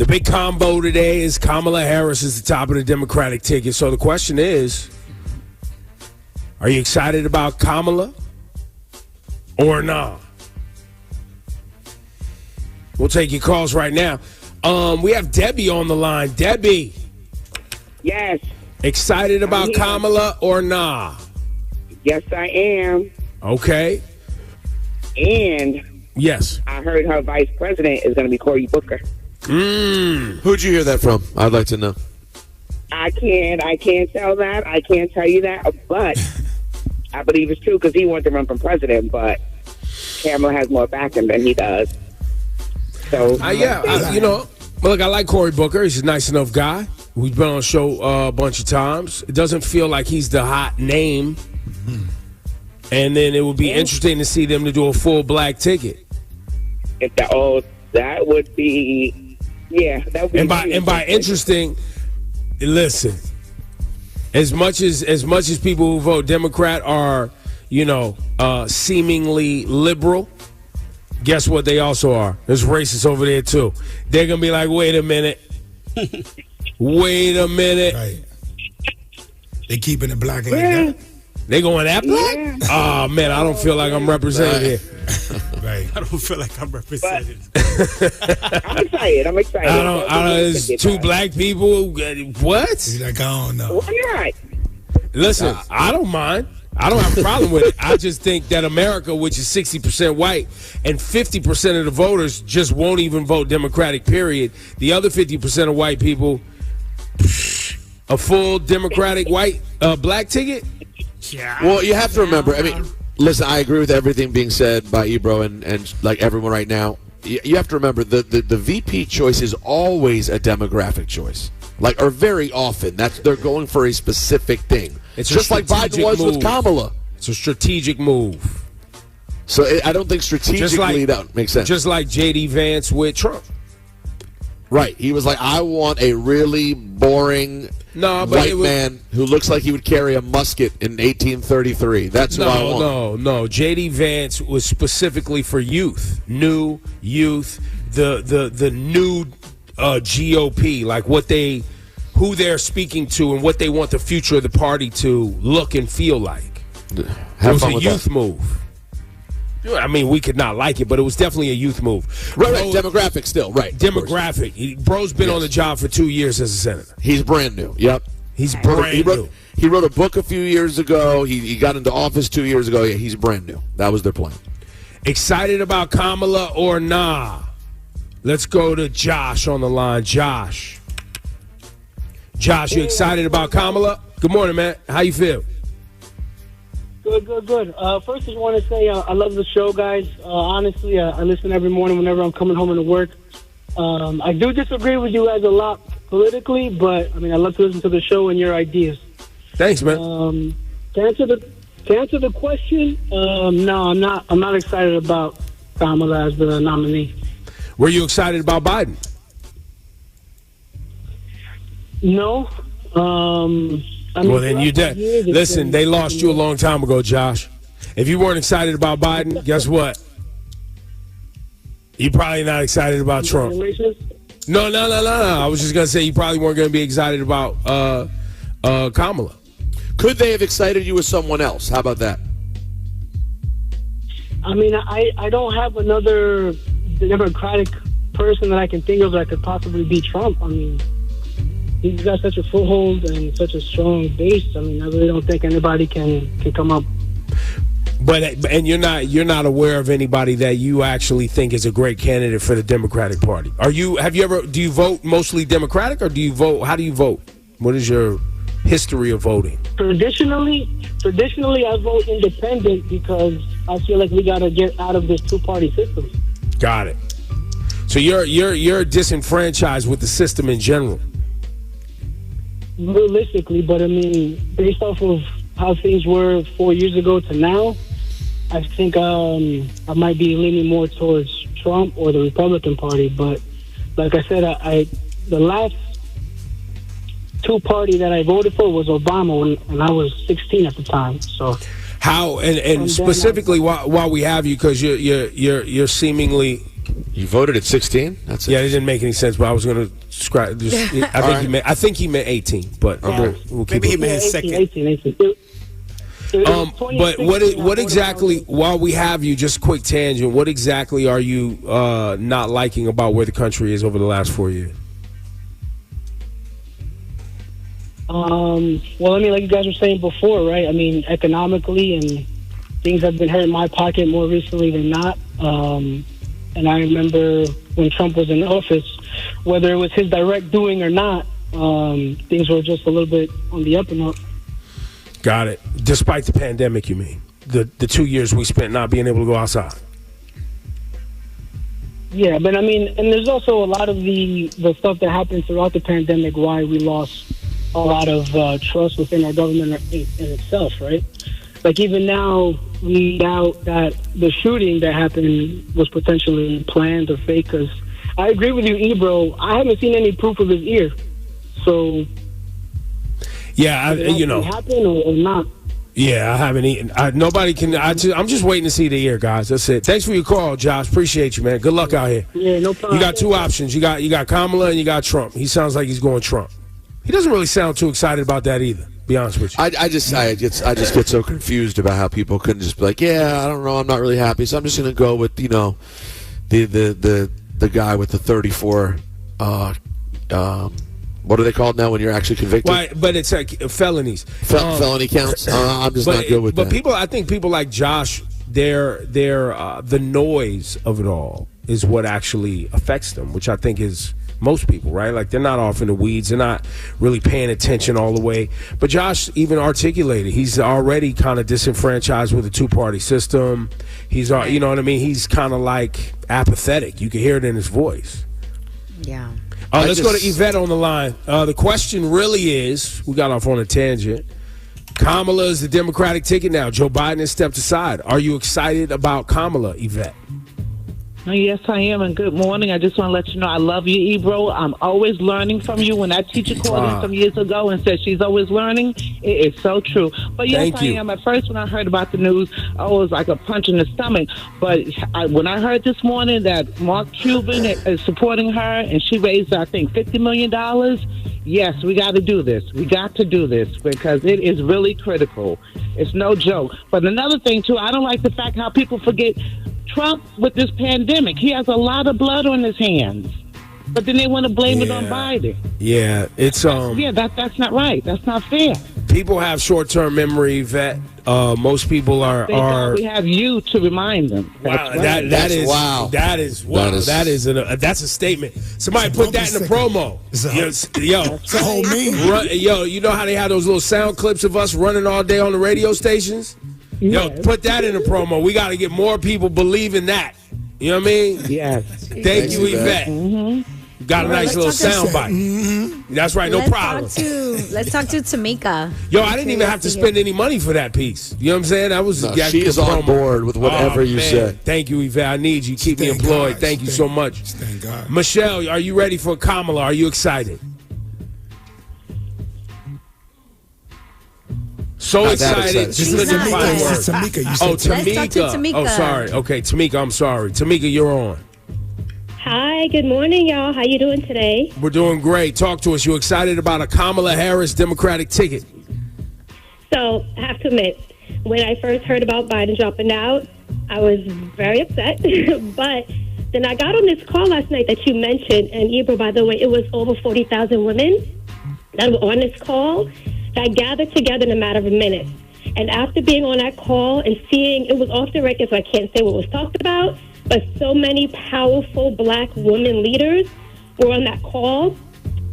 big combo today is Kamala Harris is the top of the Democratic ticket. So the question is, are you excited about Kamala or not? We'll take your calls right now. We have Debbie on the line. Debbie. Yes. Excited about Kamala or nah? Yes, I am. Okay. And yes, I heard her vice president is going to be Cory Booker. Who'd you hear that from? I'd like to know. I can't tell that. I can't tell you that, but I believe it's true because he wanted to run for president, but Kamala has more backing than he does. So look, I like Cory Booker. He's a nice enough guy. We've been on the show a bunch of times. It doesn't feel like he's the hot name. And then it would be interesting to see them to do a full black ticket. That would be, yeah. That would be. And by interesting, listen. As much as people who vote Democrat are, seemingly liberal, guess what they also are? There's racists over there too. They're gonna be like, wait a minute. Wait a minute. Right. They keeping it black like that. They going that black? Yeah. Oh, man, I don't feel like I'm represented here. Right. I don't feel like I'm represented. I'm excited. I don't there's two black people. What? He's like, I don't know. Why not? Listen, I don't mind. I don't have a problem with it. I just think that America, which is 60% white, and 50% of the voters just won't even vote Democratic, period. The other 50% of white people, a full Democratic white black ticket? Yeah. Well, you have to remember, listen, I agree with everything being said by Ebro and like everyone right now. You have to remember, the VP choice is always a demographic choice. Or very often. They're going for a specific thing. It's just like Biden was with Kamala. It's a strategic move. So I don't think strategically that makes sense. Just like J.D. Vance with Trump. Right. He was like, I want a really boring white man who looks like he would carry a musket in 1833. That's what I want. No. J.D. Vance was specifically for youth. New youth. The new GOP. Like who they're speaking to and what they want the future of the party to look and feel like. It was a youth move. I mean, we could not like it, but it was definitely a youth move. Right, demographic still, right. Demographic. Bro's been on the job for 2 years as a senator. He's brand new, yep. He's brand new. He wrote a book a few years ago. He got into office 2 years ago. Yeah, he's brand new. That was their plan. Excited about Kamala or nah? Let's go to Josh on the line. Josh, you excited about Kamala? Good morning, man. How you feel? Good. First, I just want to say I love the show, guys. Honestly, I listen every morning whenever I'm coming home into work. I do disagree with you guys a lot politically, but I love to listen to the show and your ideas. Thanks, man. To answer the question, no, I'm not excited about Kamala as the nominee. Were you excited about Biden? No. Well, then you did. Listen, they lost you a long time ago, Josh. If you weren't excited about Biden, guess what? You're probably not excited about Trump. No. I was just going to say you probably weren't going to be excited about Kamala. Could they have excited you with someone else? How about that? I don't have another Democratic person that I can think of that could possibly beat Trump. He's got such a foothold and such a strong base. I really don't think anybody can come up. And you're not aware of anybody that you actually think is a great candidate for the Democratic Party. Do you vote mostly Democratic or do you vote? How do you vote? What is your history of voting? Traditionally I vote independent because I feel like we got to get out of this two-party system. Got it. So you're disenfranchised with the system in general. Realistically, but based off of how things were 4 years ago to now, I think I might be leaning more towards Trump or the Republican Party. But like I said, the last two-party that I voted for was Obama when I was 16 at the time. So how and specifically while we have you, because you're seemingly You voted at 16? That's it. Yeah, it didn't make any sense, but I was going to scratch. I think he meant 18, but we'll keep Maybe he it. meant second. 18. But what exactly? While we have you, just a quick tangent. What exactly are you not liking about where the country is over the last 4 years? Well, I mean, like you guys were saying before, right? I mean, economically, and things have been hurting my pocket more recently than not. And I remember when Trump was in office, whether it was his direct doing or not, things were just a little bit on the up and up. Got it. Despite the pandemic, you mean? The 2 years we spent not being able to go outside. Yeah, but I mean, and there's also a lot of the stuff that happened throughout the pandemic, why we lost a lot of trust within our government in itself, right? Like even now, we doubt that the shooting that happened was potentially planned or fake. Because I agree with you, Ebro. I haven't seen any proof of his ear, so Yeah, happen or not. Yeah, I haven't eaten. Nobody can. I'm just waiting to see the ear, guys. That's it. Thanks for your call, Josh. Appreciate you, man. Good luck out here. Yeah, no problem. You got two options. You got Kamala and you got Trump. He sounds like he's going Trump. He doesn't really sound too excited about that either. Be honest with you. I just get so confused about how people couldn't just be like, yeah, I don't know, I'm not really happy, so I'm just going to go with the guy with the 34. What are they called now when you're actually convicted? Why? But it's like felonies. Felony counts. I'm just not good with that. But I think people like Josh, they're the noise of it all is what actually affects them, which I think is most people, right? Like they're not off in the weeds. They're not really paying attention all the way. But Josh even articulated he's already kind of disenfranchised with a two-party system. He's, you know what I mean? He's kind of like apathetic. You can hear it in his voice. Yeah. Let's go to Yvette on the line. The question really is, we got off on a tangent. Kamala is the Democratic ticket now. Joe Biden has stepped aside. Are you excited about Kamala, Yvette? Yes, I am, and good morning. I just want to let you know I love you, Ebro. I'm always learning from you. When that teacher called in some years ago and said she's always learning, it is so true. But yes, I am. At first, when I heard about the news, it was like a punch in the stomach. But when I heard this morning that Mark Cuban is supporting her, and she raised, I think, $50 million, yes, we got to do this. We got to do this because it is really critical. It's no joke. But another thing, too, I don't like the fact how people forget Trump with this pandemic. He has a lot of blood on his hands. But then they want to blame it on Biden. Yeah, it's that's not right. That's not fair. People have short-term memory, Vet. Most people are. We have you to remind them. Wow, right. That is that's a statement. Somebody put that in the promo. It's a whole meme. You know how they have those little sound clips of us running all day on the radio stations? Yo, put that in the promo. We got to get more people believing that. You know what I mean? Yes. Thank you, Yvette. Mm-hmm. Got a nice little sound bite. Mm-hmm. That's right, no problem. Let's talk to Tamika. Yo, I didn't even have to spend any money for that piece. You know what I'm saying? That was she is on board with whatever you said. Thank you, Yvette. I need you. Keep me employed. Thank you so much. Thank God. Michelle, are you ready for Kamala? Are you excited? So excited. This is Tamika. You said Tamika. Let's talk to Tamika. Oh, sorry. Okay, Tamika, I'm sorry. Tamika, you're on. Hi, good morning, y'all. How you doing today? We're doing great. Talk to us. You excited about a Kamala Harris Democratic ticket? So, I have to admit, when I first heard about Biden dropping out, I was very upset. But then I got on this call last night that you mentioned, and Ebro, by the way, it was over 40,000 women that were on this call that gathered together in a matter of a minute. And after being on that call and seeing, it was off the record, so I can't say what was talked about, but so many powerful black women leaders were on that call.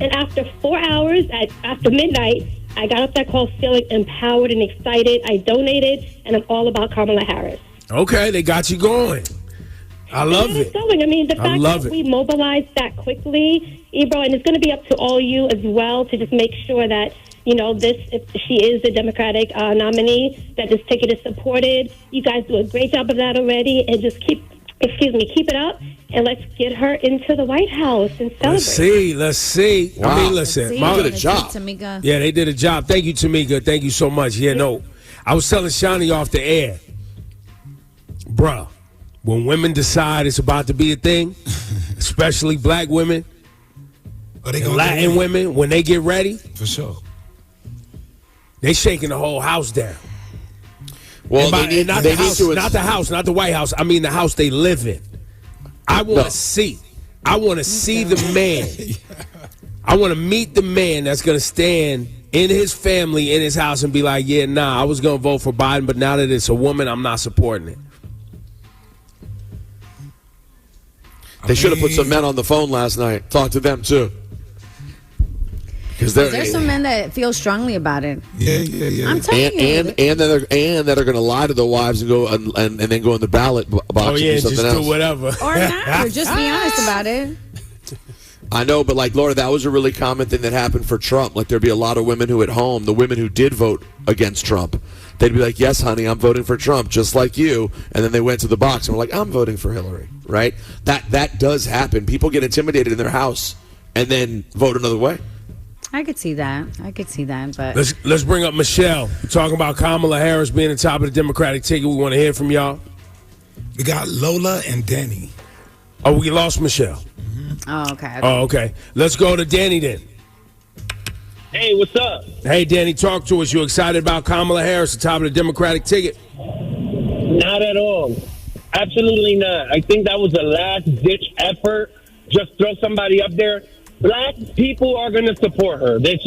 And after 4 hours, after midnight, I got off that call feeling empowered and excited. I donated, and I'm all about Kamala Harris. Okay, they got you going. I love it. Going. I mean, the fact that we mobilized that quickly, Ebro, and it's going to be up to all you as well to just make sure that, you know, if she is the Democratic nominee, that this ticket is supported. You guys do a great job of that already, and just keep it up, and let's get her into the White House and celebrate. Let's see. Wow. I mean, listen, Mom did a job. Tamika. Yeah, they did a job. Thank you, Tamika. Thank you so much. Yeah, no, I was telling Shani off the air, bruh, When women decide it's about to be a thing, especially black women, and Latin women, when they get ready, for sure, they shaking the whole house down. Well, not the house, not the White House. I mean the house they live in. I want to see. I want to see the man. I want to meet the man that's going to stand in his family, in his house, and be like, yeah, nah, I was going to vote for Biden, but now that it's a woman, I'm not supporting it. They should have put some men on the phone last night. Talk to them, too. Because there's some men that feel strongly about it. Yeah. I'm telling you. And that are going to lie to their wives and go and then go in the ballot box and do something just else. do whatever. Or not. Or just be honest about it. I know, but like, Laura, that was a really common thing that happened for Trump. Like, there'd be a lot of women who at home, the women who did vote against Trump, they'd be like, yes, honey, I'm voting for Trump, just like you. And then they went to the box and were like, I'm voting for Hillary, right? That does happen. People get intimidated in their house and then vote another way. I could see that. But Let's bring up Michelle. We're talking about Kamala Harris being the top of the Democratic ticket. We want to hear from y'all. We got Lola and Danny. Oh, we lost Michelle. Oh, okay. Oh, okay. Let's go to Danny then. Hey, what's up? Hey, Danny, talk to us. You excited about Kamala Harris, the top of the Democratic ticket? Not at all. Absolutely not. I think that was a last-ditch effort. Just throw somebody up there. Black people are going to support her. That's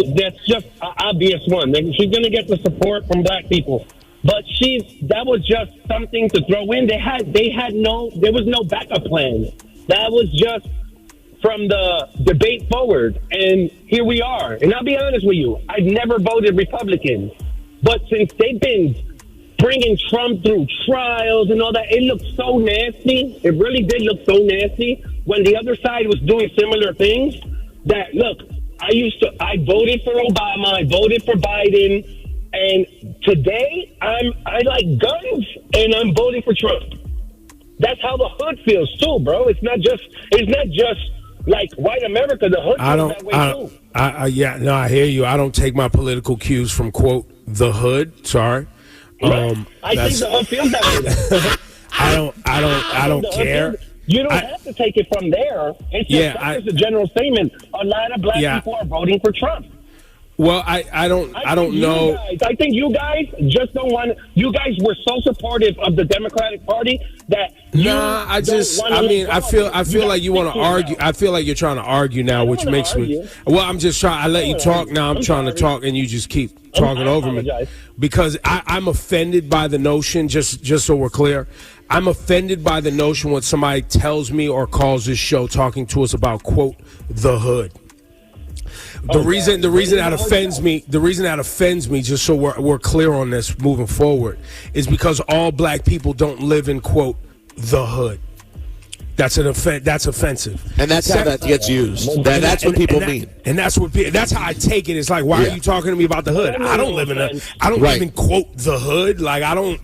just an obvious one. She's going to get the support from black people. But that was just something to throw in. There was no backup plan. That was just from the debate forward. And here we are. And I'll be honest with you, I've never voted Republican. But since they've been bringing Trump through trials and all that, it looked so nasty. It really did look so nasty when the other side was doing similar things. That, look, I voted for Obama, I voted for Biden, and today I like guns and I'm voting for Trump. That's how the hood feels too, bro. It's not just like white America. The hood feels that way too. I hear you. I don't take my political cues from quote the hood. Sorry. Right. I think the hood feels that way. I don't care. You don't have to take it from there. It's just a general statement. A lot of black people are voting for Trump. Well, I don't know. I think you guys just don't want. You guys were so supportive of the Democratic Party that I feel like you want to argue. I feel like you're trying to argue now, which makes me. Well, I'm just trying. I let you talk now. I'm trying to talk, and you just keep talking over me because I'm offended by the notion. Just so we're clear. I'm offended by the notion when somebody tells me or calls this show talking to us about, quote, the hood. The reason that offends me, just so we're clear on this moving forward, is because all black people don't live in, quote, the hood. That's offensive. And that's how that gets used. That's what people mean. And that's how I take it. It's like, why are you talking to me about the hood? I don't live in quote the hood. Like I don't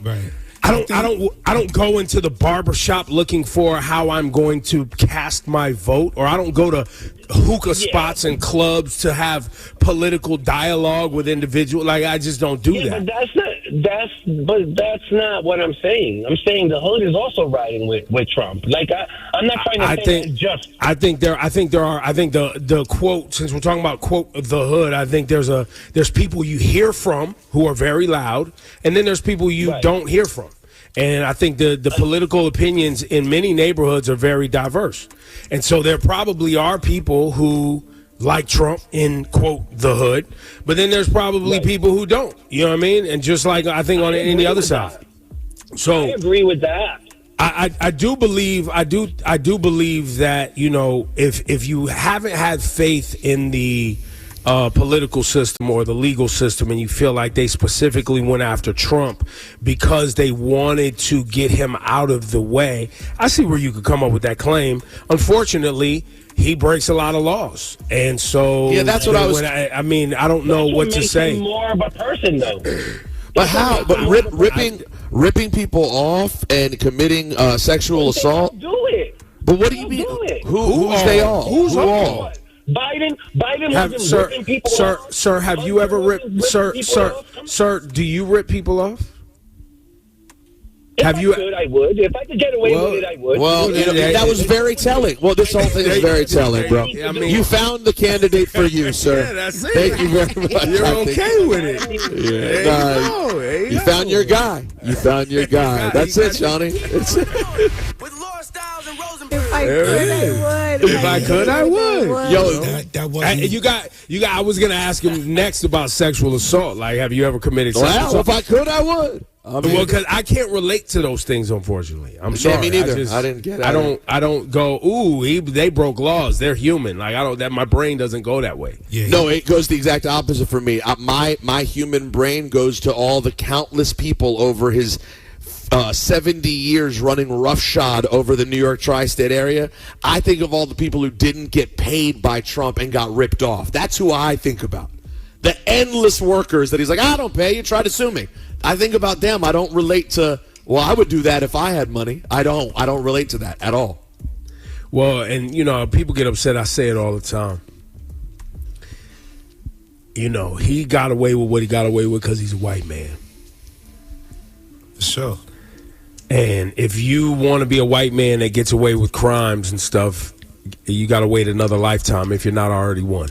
go into the barbershop looking for how I'm going to cast my vote, or I don't go to hookah spots and clubs to have political dialogue with individuals. Like I just don't do that. But that's not what I'm saying. I'm saying the hood is also riding with Trump. Like I'm not trying to say just. I think the quote, since we're talking about quote the hood, I think there's people you hear from who are very loud, and then there's people you don't hear from. And I think the political opinions in many neighborhoods are very diverse. And so there probably are people who like Trump in, quote, the hood. But then there's probably people who don't. You know what I mean? And just like I think on any other side. So I agree with that. I do believe that, you know, if you haven't had faith in the political system or the legal system, and you feel like they specifically went after Trump because they wanted to get him out of the way, I see where you could come up with that claim. Unfortunately, he breaks a lot of laws, and so that's what I was. I mean, I don't know what to say. Him more of a person, though. But how? But ripping people off and committing sexual assault. Do it. But what do you mean? Who's they all? Who's all? Biden wasn't ripping people off. Sir, have you ever ripped? Sir, do you rip people off? If Have I you- could, I would. If I could get away with it, I would. Well, that was very telling. Well, this whole thing is very telling, bro. I mean- You found the candidate for you, sir. Yeah, that's it. Thank you very much. You're I think- okay with it. Yeah. There you go. There You found your guy. You found your guy. That's it, Johnny. That's it. If I There could, it I is. would. If I could, I would. Yo, That wasn't. You got. I was gonna ask him next about sexual assault. Like, have you ever committed sexual well, assault? if I could, I would. I mean, Well, because I can't relate to those things, unfortunately. I'm sorry. me neither. I I didn't get it. I don't go. Ooh, they broke laws. They're human. Like I don't. That my brain doesn't go that way. Yeah. no, it goes the exact opposite for me. My human brain goes to all the countless people over his 70 years running roughshod over the New York tri-state area. I think of all the people who didn't get paid by Trump and got ripped off. That's who I think about. The endless workers that he's like, I don't pay you, try to sue me. I think about them. I don't relate to, well, I would do that if I had money. I don't relate to that at all. Well, and people get upset. I say it all the time. He got away with what he got away with because he's a white man. Sure. And if you want to be a white man that gets away with crimes and stuff, you got to wait another lifetime if you're not already one.